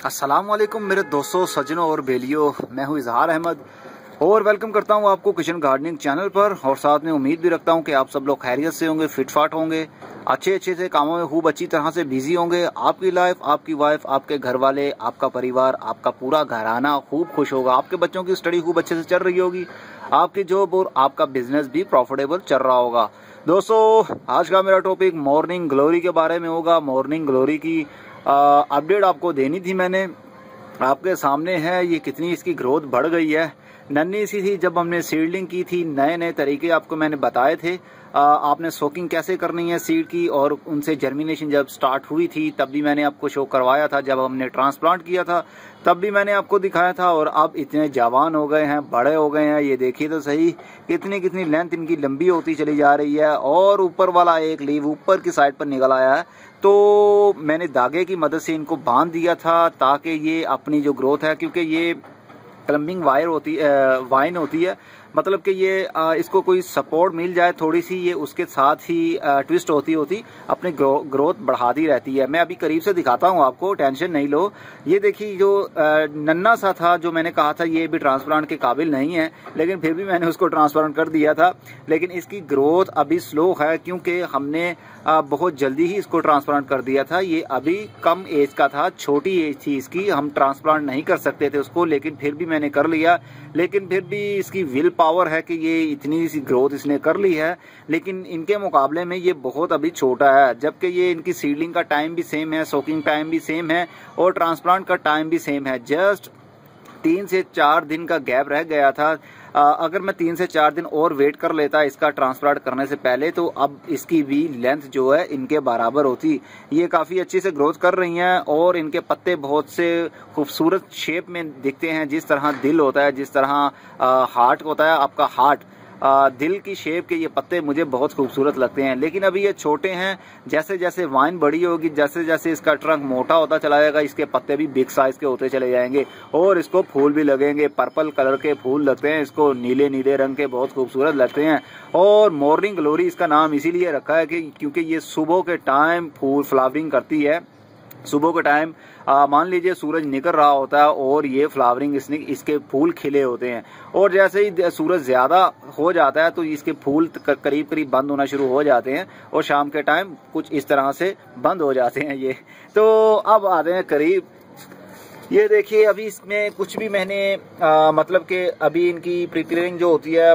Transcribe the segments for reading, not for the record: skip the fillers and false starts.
अस्सलाम वालेकुम मेरे दोस्तों, सज्जनों और बेलियों। मैं हूं इजहार अहमद और वेलकम करता हूं आपको किचन गार्डनिंग चैनल पर। और साथ में उम्मीद भी रखता हूं कि आप सब लोग खैरियत से होंगे, फिटफाट होंगे, अच्छे से कामों में खूब अच्छी तरह से बिजी होंगे। आपकी लाइफ, आपकी वाइफ, आपके घर वाले, आपका परिवार, आपका पूरा घराना खूब खुश होगा। आपके बच्चों की स्टडी खूब अच्छे से चल रही होगी, आपकी जॉब और आपका बिजनेस भी प्रॉफिटेबल चल रहा होगा। दोस्तों, आज का मेरा टॉपिक मॉर्निंग ग्लोरी के बारे में होगा। मॉर्निंग ग्लोरी की अपडेट आपको देनी थी मैंने। आपके सामने है ये कितनी इसकी ग्रोथ बढ़ गई है। नन्ही सी थी जब हमने सीडलिंग की थी, नए नए तरीके आपको मैंने बताए थे। आपने सोकिंग कैसे करनी है सीड की, और उनसे जर्मिनेशन जब स्टार्ट हुई थी तब भी मैंने आपको शो करवाया था। जब हमने ट्रांसप्लांट किया था तब भी मैंने आपको दिखाया था। और अब इतने जवान हो गए हैं, बड़े हो गए हैं। ये देखिए तो सही कितनी कितनी लेंथ इनकी लंबी होती चली जा रही है। और ऊपर वाला एक लीव ऊपर की साइड पर निकल आया है। तो मैंने धागे की मदद से इनको बांध दिया था ताकि ये अपनी जो ग्रोथ है, क्योंकि ये क्लम्बिंग वाइन होती है, मतलब कि ये इसको कोई सपोर्ट मिल जाए थोड़ी सी, ये उसके साथ ही ट्विस्ट होती अपनी ग्रोथ बढ़ाती रहती है। मैं अभी करीब से दिखाता हूँ आपको, टेंशन नहीं लो। ये देखिए जो नन्ना सा था, जो मैंने कहा था ये भी ट्रांसप्लांट के काबिल नहीं है, लेकिन फिर भी मैंने उसको ट्रांसप्लांट कर दिया था। लेकिन इसकी ग्रोथ अभी स्लो है क्योंकि हमने बहुत जल्दी ही इसको ट्रांसप्लांट कर दिया था। ये अभी कम एज का था, छोटी एज थी इसकी, हम ट्रांसप्लांट नहीं कर सकते थे उसको, लेकिन फिर भी मैंने कर लिया। लेकिन फिर भी इसकी विल पावर है कि ये इतनी सी ग्रोथ इसने कर ली है। लेकिन इनके मुकाबले में ये बहुत अभी छोटा है, जबकि ये इनकी सीडलिंग का टाइम भी सेम है, सोकिंग टाइम भी सेम है और ट्रांसप्लांट का टाइम भी सेम है। जस्ट 3 से 4 दिन का गैप रह गया था। अगर मैं 3 से 4 दिन और वेट कर लेता इसका ट्रांसप्लांट करने से पहले, तो अब इसकी भी लेंथ जो है इनके बराबर होती। ये काफी अच्छी से ग्रोथ कर रही हैं और इनके पत्ते बहुत से खूबसूरत शेप में दिखते हैं। जिस तरह दिल होता है, जिस तरह हार्ट होता है आपका हार्ट, दिल की शेप के ये पत्ते मुझे बहुत खूबसूरत लगते हैं। लेकिन अभी ये छोटे हैं, जैसे जैसे वाइन बड़ी होगी, जैसे जैसे इसका ट्रंक मोटा होता चला जाएगा, इसके पत्ते भी बिग साइज के होते चले जाएंगे और इसको फूल भी लगेंगे। पर्पल कलर के फूल लगते हैं इसको, नीले नीले रंग के, बहुत खूबसूरत लगते हैं। और मॉर्निंग ग्लोरी इसका नाम इसीलिए रखा है कि क्योंकि ये सुबह के टाइम फूल फ्लावरिंग करती है। सुबह के टाइम मान लीजिए सूरज निकल रहा होता है और ये फ्लावरिंग इसके फूल खिले होते हैं, और जैसे ही सूरज ज्यादा हो जाता है तो इसके फूल करीब करीब बंद होना शुरू हो जाते हैं और शाम के टाइम कुछ इस तरह से बंद हो जाते हैं ये। तो अब आते हैं करीब। ये देखिए अभी इसमें कुछ भी मैंने मतलब कि अभी इनकी प्रिपेयरिंग जो होती है,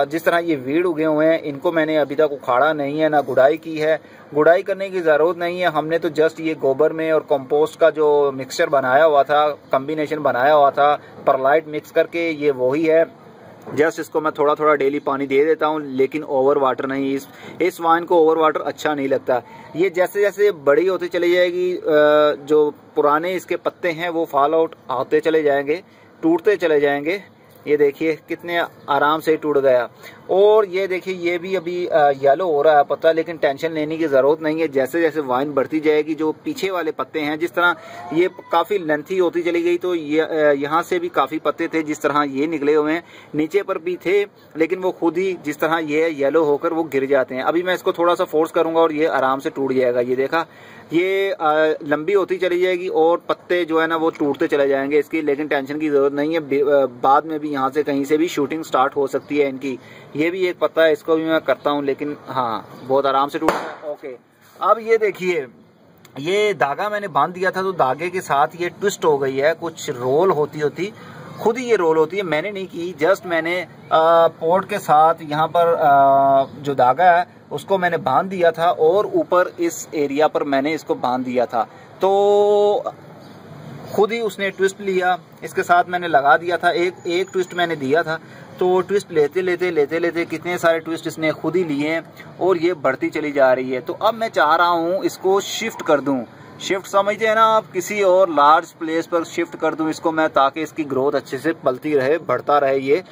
जिस तरह ये वीड उगे हुए हैं, इनको मैंने अभी तक उखाड़ा नहीं है, ना गुड़ाई की है। गुड़ाई करने की जरूरत नहीं है। हमने तो जस्ट ये गोबर में और कंपोस्ट का जो मिक्सचर बनाया हुआ था, कॉम्बिनेशन बनाया हुआ था परलाइट मिक्स करके, ये वही है। जस्ट इसको मैं थोड़ा थोड़ा डेली पानी दे देता हूँ, लेकिन ओवर वाटर नहीं। इस वाइन को ओवर वाटर अच्छा नहीं लगता। ये जैसे जैसे बड़ी होती चली जाएगी, जो पुराने इसके पत्ते हैं वो फॉल आउट होते चले जाएंगे, टूटते चले जाएंगे। ये देखिए कितने आराम से टूट गया। और ये देखिए ये भी अभी येलो हो रहा है पत्ता, लेकिन टेंशन लेने की जरूरत नहीं है। जैसे जैसे वाइन बढ़ती जाएगी, जो पीछे वाले पत्ते हैं, जिस तरह ये काफी लेंथी होती चली गई, तो यहाँ से भी काफी पत्ते थे जिस तरह ये निकले हुए हैं, नीचे पर भी थे, लेकिन वो खुद ही जिस तरह ये येलो होकर वो गिर जाते हैं। अभी मैं इसको थोड़ा सा फोर्स करूंगा और ये आराम से टूट जाएगा। ये देखा, ये लंबी होती चली जाएगी और पत्ते जो है ना वो टूटते चले जाएंगे इसकी, लेकिन टेंशन की जरूरत नहीं है। बाद में भी यहाँ से कहीं से भी शूटिंग स्टार्ट हो सकती है इनकी। ये भी एक पत्ता है, इसको भी मैं करता हूँ, लेकिन हाँ बहुत आराम से टूटता है। ओके, अब ये देखिए ये धागा मैंने बांध दिया था, तो धागे के साथ ये ट्विस्ट हो गई है। कुछ रोल होती खुद ही ये रोल होती है, मैंने नहीं की। जस्ट मैंने पोर्ट के साथ यहाँ पर जो धागा है उसको मैंने बांध दिया था और ऊपर इस एरिया पर मैंने इसको बांध दिया था, तो खुद ही उसने ट्विस्ट लिया। इसके साथ मैंने लगा दिया था, एक ट्विस्ट मैंने दिया था, तो ट्विस्ट लेते लेते कितने सारे ट्विस्ट इसने खुद ही लिए और ये बढ़ती चली जा रही है। तो अब मैं चाह रहा हूँ इसको शिफ्ट कर दूं। शिफ्ट समझते हैं ना आप, किसी और लार्ज प्लेस पर शिफ्ट कर दूं इसको मैं, ताकि इसकी ग्रोथ अच्छे से पलती रहे, बढ़ता रहे। ये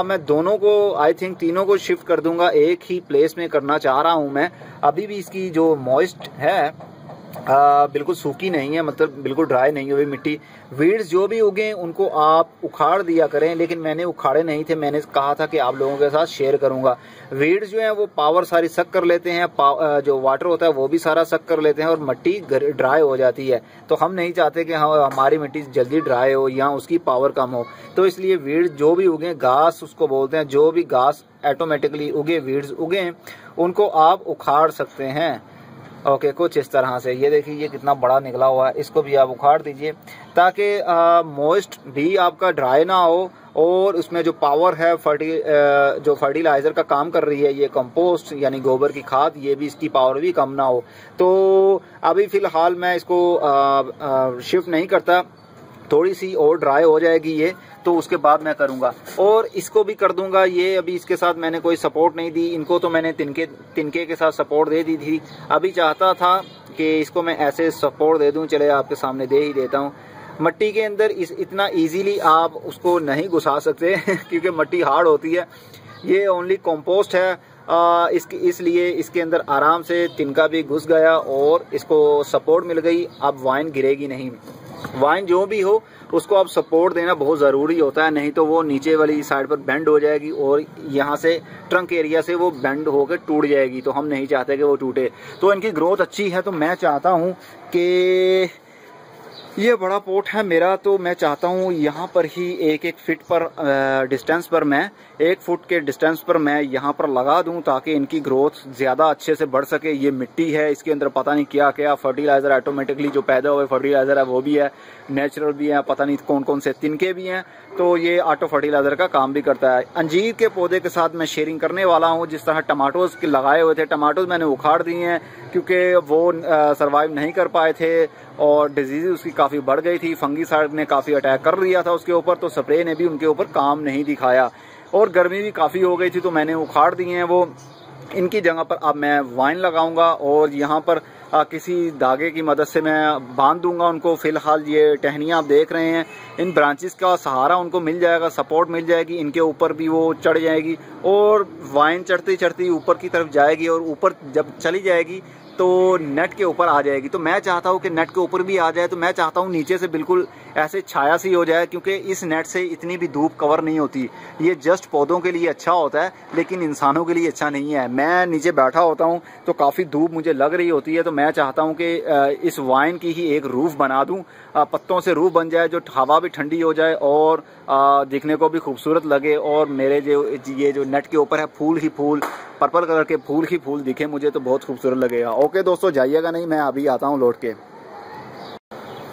मैं दोनों को, आई थिंक तीनों को शिफ्ट कर दूंगा, एक ही प्लेस में करना चाह रहा हूं मैं। अभी भी इसकी जो मॉइस्ट है बिल्कुल सूखी नहीं है, मतलब बिल्कुल ड्राई नहीं हुई मिट्टी। वीड्स जो भी उगे उनको आप उखाड़ दिया करें, लेकिन मैंने उखाड़े नहीं थे, मैंने कहा था कि आप लोगों के साथ शेयर करूंगा। वीड्स जो है वो पावर सारी सक कर लेते हैं, जो वाटर होता है वो भी सारा सक कर लेते हैं और मिट्टी ड्राई हो जाती है। तो हम नहीं चाहते कि हमारी मिट्टी जल्दी ड्राई हो या उसकी पावर कम हो, तो इसलिए वीड्स जो भी उगे, घास उसको बोलते हैं, जो भी घास ऑटोमेटिकली उगे, वीड्स उगे, उनको आप उखाड़ सकते हैं। ओके, कुछ इस तरह से। ये देखिए ये कितना बड़ा निकला हुआ है, इसको भी आप उखाड़ दीजिए ताकि मॉइस्ट भी आपका ड्राई ना हो और उसमें जो पावर है जो फर्टिलाइजर का काम कर रही है, ये कंपोस्ट यानी गोबर की खाद, ये भी इसकी पावर भी कम ना हो। तो अभी फिलहाल मैं इसको शिफ्ट नहीं करता, थोड़ी सी और ड्राई हो जाएगी ये, तो उसके बाद मैं करूंगा और इसको भी कर दूंगा। ये अभी इसके साथ मैंने कोई सपोर्ट नहीं दी, इनको तो मैंने तिनके के साथ सपोर्ट दे दी थी। अभी चाहता था कि इसको मैं ऐसे सपोर्ट दे दूं, चले आपके सामने दे ही देता हूं। मट्टी के अंदर इतना इजीली आप उसको नहीं घुसा सकते क्योंकि मट्टी हार्ड होती है। ये ओनली कंपोस्ट है, इसलिए इसके अंदर आराम से तिनका भी घुस गया और इसको सपोर्ट मिल गई। अब वाइन गिरेगी नहीं। वाइन जो भी हो उसको आप सपोर्ट देना बहुत ज़रूरी होता है, नहीं तो वो नीचे वाली साइड पर बेंड हो जाएगी और यहाँ से ट्रंक एरिया से वो बेंड होकर टूट जाएगी, तो हम नहीं चाहते कि वो टूटे। तो इनकी ग्रोथ अच्छी है, तो मैं चाहता हूँ कि ये बड़ा पोट है मेरा, तो मैं चाहता हूँ यहाँ पर ही एक फीट पर डिस्टेंस पर मैं 1 फुट के डिस्टेंस पर मैं यहाँ पर लगा दूं ताकि इनकी ग्रोथ ज़्यादा अच्छे से बढ़ सके। ये मिट्टी है, इसके अंदर पता नहीं क्या क्या फर्टिलाइज़र ऑटोमेटिकली जो पैदा हुए फर्टिलाइज़र है वो भी है, नेचुरल भी है, पता नहीं कौन कौन से तिनके भी हैं, तो ये ऑटो फर्टिलाइज़र का काम भी करता है। अंजीर के पौधे के साथ मैं शेयरिंग करने वाला हूँ। जिस तरह टमाटोज के लगाए हुए थे, टमाटोज मैंने उखाड़ दिए हैं क्योंकि वो सर्वाइव नहीं कर पाए थे और डिजीज उसकी काफ़ी बढ़ गई थी, फंगीसाइड ने काफ़ी अटैक कर लिया था उसके ऊपर, तो स्प्रे ने भी उनके ऊपर काम नहीं दिखाया और गर्मी भी काफ़ी हो गई थी, तो मैंने उखाड़ दिए हैं वो। इनकी जगह पर अब मैं वाइन लगाऊंगा और यहाँ पर किसी धागे की मदद से मैं बांध दूंगा उनको। फिलहाल ये टहनियाँ आप देख रहे हैं, इन ब्रांचेस का सहारा उनको मिल जाएगा, सपोर्ट मिल जाएगी, इनके ऊपर भी वो चढ़ जाएगी और वाइन चढ़ती चढ़ती ऊपर की तरफ जाएगी और ऊपर जब चली जाएगी तो नेट के ऊपर आ जाएगी। तो मैं चाहता हूँ कि नेट के ऊपर भी आ जाए, तो मैं चाहता हूँ नीचे से बिल्कुल ऐसे छाया सी हो जाए, क्योंकि इस नेट से इतनी भी धूप कवर नहीं होती। ये जस्ट पौधों के लिए अच्छा होता है लेकिन इंसानों के लिए अच्छा नहीं है। मैं नीचे बैठा होता हूँ तो काफ़ी धूप मुझे लग रही होती है, तो मैं चाहता हूँ कि इस वाइन की ही एक रूफ बना दूँ, पत्तों से रूफ बन जाए, जो हवा भी ठंडी हो जाए और दिखने को भी खूबसूरत लगे और मेरे ये जो नेट के ऊपर है फूल ही फूल, पर्पल कलर के फूल ही फूल दिखे मुझे, तो बहुत खूबसूरत लगेगा। ओके दोस्तों, जाइएगा नहीं, मैं अभी आता हूँ लौट के।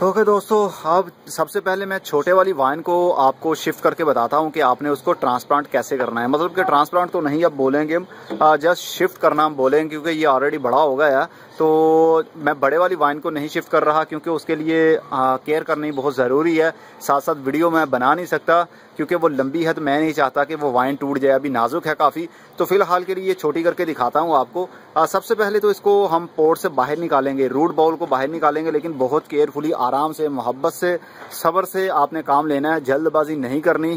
ओके दोस्तों, अब सबसे पहले मैं छोटे वाली वाइन को आपको शिफ्ट करके बताता हूँ कि आपने उसको ट्रांसप्लांट कैसे करना है। मतलब कि ट्रांसप्लांट तो नहीं अब बोलेंगे हम, जस्ट शिफ्ट करना हम बोलेंगे, क्योंकि ये ऑलरेडी बड़ा हो गया है। तो मैं बड़े वाली वाइन को नहीं शिफ्ट कर रहा क्योंकि उसके लिए केयर करनी बहुत ज़रूरी है। साथ साथ वीडियो मैं बना नहीं सकता क्योंकि वो लंबी है, तो मैं नहीं चाहता कि वो वाइन टूट जाए, अभी नाजुक है काफ़ी। तो फिलहाल के लिए छोटी करके दिखाता हूँ आपको। सबसे पहले तो इसको हम पोट से बाहर निकालेंगे, रूट बाउल को बाहर निकालेंगे, लेकिन बहुत केयरफुली, आराम से, मोहब्बत से, सब्र से आपने काम लेना है, जल्दबाजी नहीं करनी।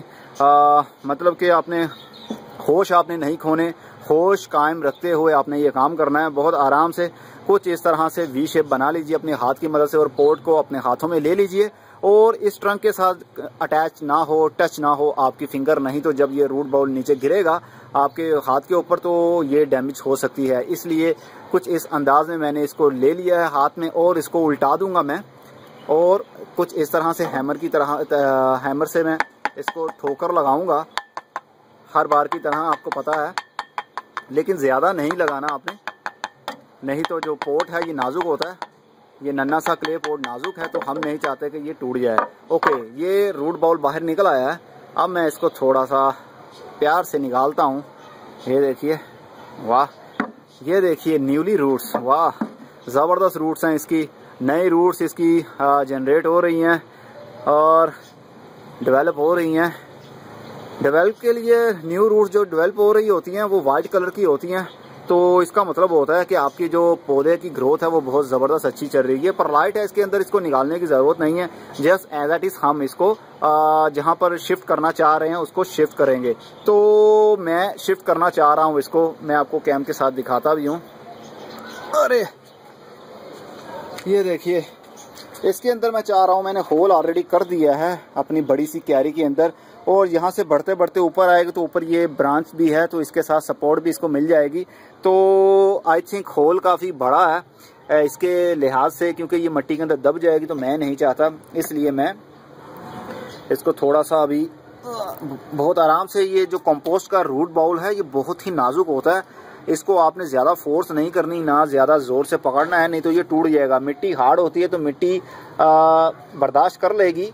मतलब कि आपने होश आपने नहीं खोने, होश कायम रखते हुए आपने ये काम करना है। बहुत आराम से कुछ इस तरह से वी शेप बना लीजिए अपने हाथ की मदद से और पोट को अपने हाथों में ले लीजिए और इस ट्रंक के साथ अटैच ना हो, टच ना हो आपकी फिंगर, नहीं तो जब ये रूट बाउल नीचे गिरेगा आपके हाथ के ऊपर तो ये डैमेज हो सकती है। इसलिए कुछ इस अंदाज में मैंने इसको ले लिया है हाथ में और इसको उल्टा दूंगा मैं और कुछ इस तरह से हैमर की तरह हैमर से मैं इसको ठोकर लगाऊंगा हर बार की तरह, आपको पता है, लेकिन ज़्यादा नहीं लगाना आपने, नहीं तो जो पोट है ये नाजुक होता है, ये नन्ना सा क्ले पोट नाजुक है, तो हम नहीं चाहते कि ये टूट जाए। ओके, ये रूट बाउल बाहर निकल आया है। अब मैं इसको थोड़ा सा प्यार से निकालता हूँ। ये देखिए, वाह, ये देखिए न्यूली रूट्स, वाह ज़बरदस्त रूट्स हैं इसकी, नई रूट्स इसकी जनरेट हो रही हैं और डेवलप हो रही हैं। डेवलप के लिए न्यू रूट्स जो डेवलप हो रही होती हैं वो वाइट कलर की होती हैं, तो इसका मतलब होता है कि आपकी जो पौधे की ग्रोथ है वो बहुत ज़बरदस्त अच्छी चल रही है। पर लाइट है इसके अंदर, इसको निकालने की ज़रूरत नहीं है, जस्ट एज इट इज़ हम इसको जहाँ पर शिफ्ट करना चाह रहे हैं उसको शिफ्ट करेंगे। तो मैं शिफ्ट करना चाह रहा हूँ इसको, मैं आपको कैम के साथ दिखाता भी हूँ। अरे ये देखिए, इसके अंदर मैं चाह रहा हूँ, मैंने होल ऑलरेडी कर दिया है अपनी बड़ी सी क्यारी के अंदर, और यहाँ से बढ़ते बढ़ते ऊपर आएगा तो ऊपर ये ब्रांच भी है तो इसके साथ सपोर्ट भी इसको मिल जाएगी। तो आई थिंक होल काफ़ी बड़ा है इसके लिहाज से, क्योंकि ये मिट्टी के अंदर दब जाएगी तो मैं नहीं चाहता, इसलिए मैं इसको थोड़ा सा अभी बहुत आराम से, ये जो कंपोस्ट का रूट बाउल है ये बहुत ही नाजुक होता है, इसको आपने ज़्यादा फोर्स नहीं करनी, ना ज़्यादा ज़ोर से पकड़ना है, नहीं तो ये टूट जाएगा। मिट्टी हार्ड होती है तो मिट्टी बर्दाश्त कर लेगी,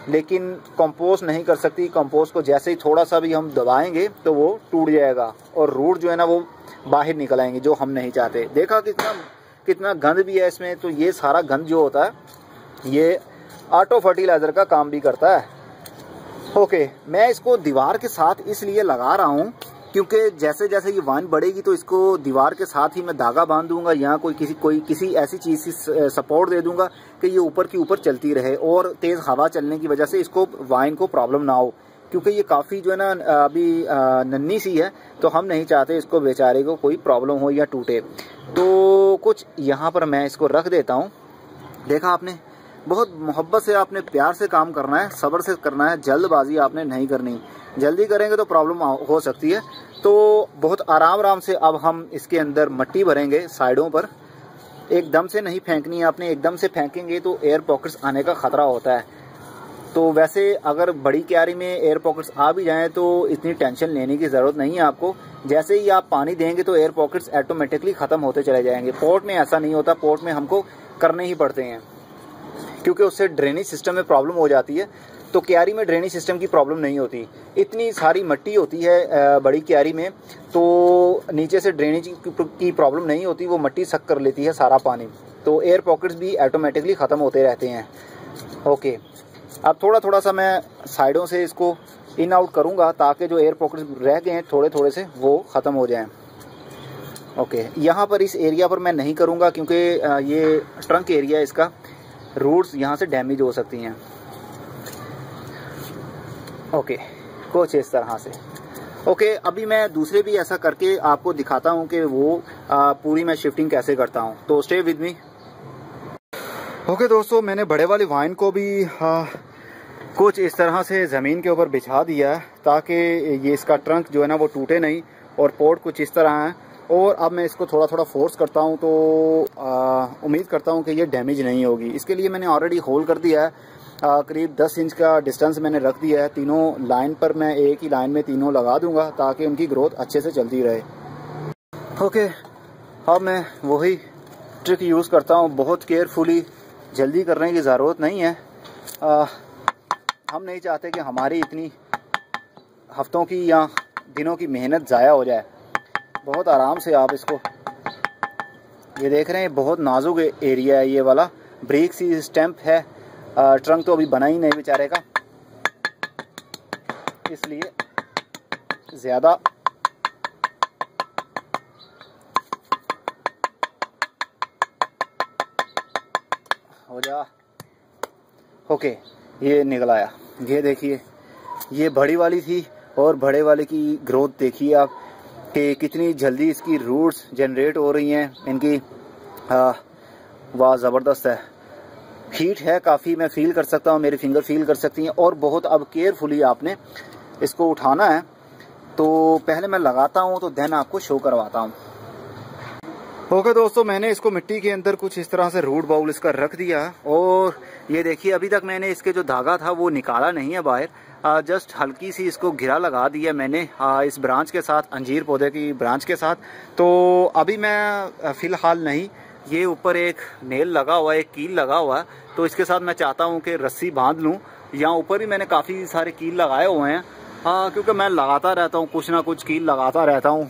लेकिन कंपोस्ट नहीं कर सकती। कंपोस्ट को जैसे ही थोड़ा सा भी हम दबाएंगे तो वो टूट जाएगा और रूट जो है ना वो बाहर निकल आएंगे, जो हम नहीं चाहते। देखा कितना गंद भी है इसमें, तो ये सारा गंद जो होता है ये ऑटो फर्टिलाइज़र का काम भी करता है। ओके, मैं इसको दीवार के साथ इसलिए लगा रहा हूँ क्योंकि जैसे जैसे ये वाइन बढ़ेगी तो इसको दीवार के साथ ही मैं धागा बांध दूंगा या किसी ऐसी चीज़ की सपोर्ट दे दूंगा कि ये ऊपर की ऊपर चलती रहे, और तेज़ हवा चलने की वजह से इसको वाइन को प्रॉब्लम ना हो, क्योंकि ये काफ़ी जो है ना अभी नन्ही सी है, तो हम नहीं चाहते इसको बेचारे को कोई प्रॉब्लम हो या टूटे। तो कुछ यहाँ पर मैं इसको रख देता हूँ। देखा आपने, बहुत मोहब्बत से आपने प्यार से काम करना है, सब्र से करना है, जल्दबाजी आपने नहीं करनी। जल्दी करेंगे तो प्रॉब्लम हो सकती है। तो बहुत आराम से अब हम इसके अंदर मिट्टी भरेंगे साइडों पर, एकदम से नहीं फेंकनी है आपने, एकदम से फेंकेंगे तो एयर पॉकेट्स आने का खतरा होता है। तो वैसे अगर बड़ी क्यारी में एयर पॉकेट्स आ भी जाएं तो इतनी टेंशन लेने की ज़रूरत नहीं है आपको। जैसे ही आप पानी देंगे तो एयर पॉकेट्स ऑटोमेटिकली ख़त्म होते चले जाएंगे। पोर्ट में ऐसा नहीं होता, पोर्ट में हमको करने ही पड़ते हैं क्योंकि उससे ड्रेनेज सिस्टम में प्रॉब्लम हो जाती है। तो क्यारी में ड्रेनेज सिस्टम की प्रॉब्लम नहीं होती, इतनी सारी मिट्टी होती है बड़ी क्यारी में, तो नीचे से ड्रेनेज की प्रॉब्लम नहीं होती, वो मिट्टी सक कर लेती है सारा पानी, तो एयर पॉकेट्स भी ऑटोमेटिकली ख़त्म होते रहते हैं। ओके, अब थोड़ा थोड़ा सा मैं साइडों से इसको इन आउट करूँगा ताकि जो एयर पॉकेट्स रह गए हैं थोड़े थोड़े से वो ख़त्म हो जाएं। ओके, यहाँ पर इस एरिया पर मैं नहीं करूँगा क्योंकि ये ट्रंक एरिया, इसका रूट्स यहाँ से डैमेज हो सकती हैं। ओके, कुछ इस तरह से। ओके, अभी मैं दूसरे भी ऐसा करके आपको दिखाता हूँ कि वो पूरी मैं शिफ्टिंग कैसे करता हूँ, तो स्टे विद मी। ओके दोस्तों, मैंने बड़े वाली वाइन को भी कुछ इस तरह से ज़मीन के ऊपर बिछा दिया है ताकि ये इसका ट्रंक जो है ना वो टूटे नहीं, और पोर्ट कुछ इस तरह है। और अब मैं इसको थोड़ा थोड़ा फोर्स करता हूँ तो उम्मीद करता हूँ कि ये डैमेज नहीं होगी। इसके लिए मैंने ऑलरेडी होल कर दिया है, करीब 10 इंच का डिस्टेंस मैंने रख दिया है। तीनों लाइन पर मैं एक ही लाइन में तीनों लगा दूंगा ताकि उनकी ग्रोथ अच्छे से चलती रहे। ओके, अब मैं वही ट्रिक यूज़ करता हूँ, बहुत केयरफुली, जल्दी करने की ज़रूरत नहीं है। हम नहीं चाहते कि हमारी इतनी हफ्तों की या दिनों की मेहनत ज़ाया हो जाए। बहुत आराम से आप इसको, ये देख रहे हैं बहुत नाजुक एरिया है ये वाला, ब्रेक सी स्टैंप है, ट्रंक तो अभी बना ही नहीं बेचारे का, इसलिए ज़्यादा हो जा। ओके, ये निकल आया। ये देखिए, ये बड़ी वाली थी और बड़े वाले की ग्रोथ देखिए आप कि कितनी जल्दी इसकी रूट्स जनरेट हो रही हैं इनकी। वाह, ज़बरदस्त है। हीट है काफ़ी, मैं फील कर सकता हूँ, मेरी फिंगर फील कर सकती हैं। और बहुत अब केयरफुली आपने इसको उठाना है। तो पहले मैं लगाता हूँ तो देन आपको शो करवाता हूँ। ओके दोस्तों, मैंने इसको मिट्टी के अंदर कुछ इस तरह से रूट बाउल इसका रख दिया, और ये देखिए अभी तक मैंने इसके जो धागा था वो निकाला नहीं है बाहर, जस्ट हल्की सी इसको घिरा लगा दिया मैंने इस ब्रांच के साथ, अंजीर पौधे की ब्रांच के साथ। तो अभी मैं फ़िलहाल नहीं, ये ऊपर एक नेल लगा हुआ है, एक कील लगा हुआ है, तो इसके साथ मैं चाहता हूँ कि रस्सी बांध लूँ। यहाँ ऊपर भी मैंने काफ़ी सारे कील लगाए हुए हैं, क्योंकि मैं लगाता रहता हूँ, कुछ ना कुछ कील लगाता रहता हूँ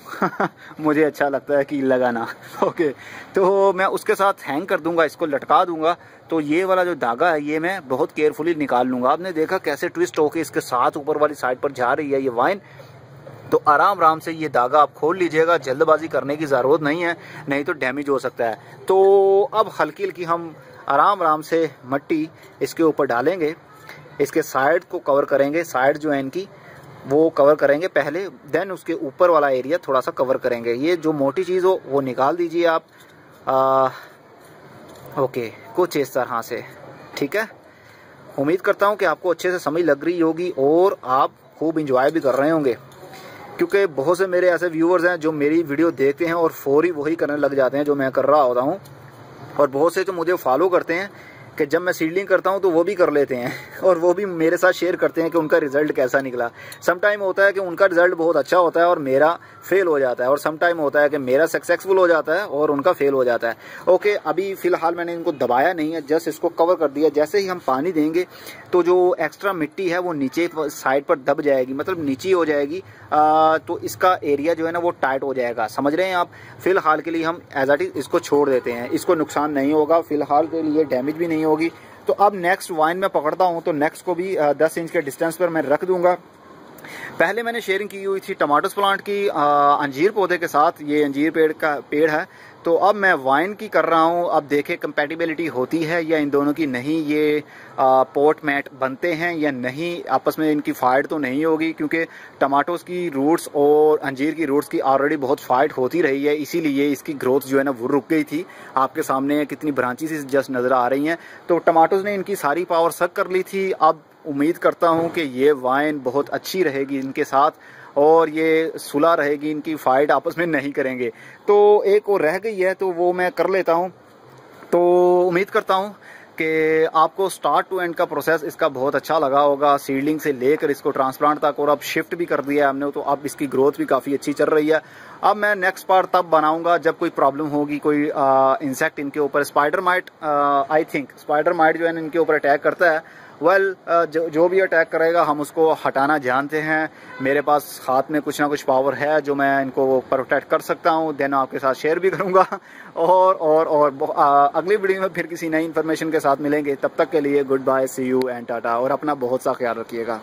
मुझे अच्छा लगता है कील लगाना। ओके, तो मैं उसके साथ हैंग कर दूंगा, इसको लटका दूंगा। तो ये वाला जो धागा है ये मैं बहुत केयरफुली निकाल लूँगा। आपने देखा कैसे ट्विस्ट होके इसके साथ ऊपर वाली साइड पर जा रही है ये वाइन, तो आराम आराम से ये धागा आप खोल लीजिएगा, जल्दबाजी करने की ज़रूरत नहीं है, नहीं तो डैमेज हो सकता है। तो अब हल्की हल्की हम आराम आराम से मिट्टी इसके ऊपर डालेंगे, इसके साइड को कवर करेंगे, साइड जो है इनकी वो कवर करेंगे पहले, देन उसके ऊपर वाला एरिया थोड़ा सा कवर करेंगे। ये जो मोटी चीज़ हो वो निकाल दीजिए आप। ओके, कुछ इस तरह से, ठीक है। उम्मीद करता हूँ कि आपको अच्छे से समझ लग रही होगी और आप खूब इंजॉय भी कर रहे होंगे, क्योंकि बहुत से मेरे ऐसे व्यूअर्स हैं जो मेरी वीडियो देखते हैं और फौरी वही करने लग जाते हैं जो मैं कर रहा होता हूँ, और बहुत से जो मुझे फॉलो करते हैं कि जब मैं सीडलिंग करता हूं तो वो भी कर लेते हैं और वो भी मेरे साथ शेयर करते हैं कि उनका रिजल्ट कैसा निकला। सम टाइम होता है कि उनका रिजल्ट बहुत अच्छा होता है और मेरा फेल हो जाता है, और सम टाइम होता है कि मेरा सक्सेसफुल हो जाता है और उनका फेल हो जाता है। ओके, अभी फिलहाल मैंने इनको दबाया नहीं है, जस्ट इसको कवर कर दिया। जैसे ही हम पानी देंगे तो जो एक्स्ट्रा मिट्टी है वो नीचे साइड पर दब जाएगी, मतलब नीचे हो जाएगी, तो इसका एरिया जो है ना वो टाइट हो जाएगा। समझ रहे हैं आप। फिलहाल के लिए हम एज इट इज इसको छोड़ देते हैं, इसको नुकसान नहीं होगा, फिलहाल के लिए डैमेज भी नहीं होगी। तो अब नेक्स्ट वाइन में पकड़ता हूं तो नेक्स्ट को भी 10 इंच के डिस्टेंस पर मैं रख दूंगा। पहले मैंने शेयरिंग की हुई थी टमाटोस प्लांट की अंजीर पौधे के साथ, ये अंजीर पेड़ है। तो अब मैं वाइन की कर रहा हूँ। अब देखे कंपैटिबिलिटी होती है या इन दोनों की नहीं, ये पोट मैट बनते हैं या नहीं, आपस में इनकी फाइट तो नहीं होगी, क्योंकि टमाटोस की रूट्स और अंजीर की रूट्स की ऑलरेडी बहुत फाइट होती रही है, इसीलिए इसकी ग्रोथ जो है ना वो रुक गई थी। आपके सामने कितनी ब्रांचेस जस्ट नजर आ रही हैं। तो टमाटोस ने इनकी सारी पावर सक कर ली थी। अब उम्मीद करता हूँ कि ये वाइन बहुत अच्छी रहेगी इनके साथ और ये सुलह रहेगी, इनकी फाइट आपस में नहीं करेंगे। तो एक और रह गई है तो वो मैं कर लेता हूँ। तो उम्मीद करता हूँ कि आपको स्टार्ट टू एंड का प्रोसेस इसका बहुत अच्छा लगा होगा, सीडलिंग से लेकर इसको ट्रांसप्लांट तक, और अब शिफ्ट भी कर दिया है हमने, तो अब इसकी ग्रोथ भी काफ़ी अच्छी चल रही है। अब मैं नेक्स्ट पार्ट तब बनाऊंगा जब कोई प्रॉब्लम होगी, कोई इंसेक्ट इनके ऊपर, spider mite, I think spider mite जो है इनके ऊपर अटैक करता है। जो भी अटैक करेगा हम उसको हटाना जानते हैं। मेरे पास हाथ में कुछ ना कुछ पावर है जो मैं इनको प्रोटेक्ट कर सकता हूँ। देन आपके साथ शेयर भी करूँगा और अगली वीडियो में फिर किसी नई इन्फॉर्मेशन के साथ मिलेंगे। तब तक के लिए goodbye, see you and tata, और अपना बहुत सा ख्याल रखिएगा।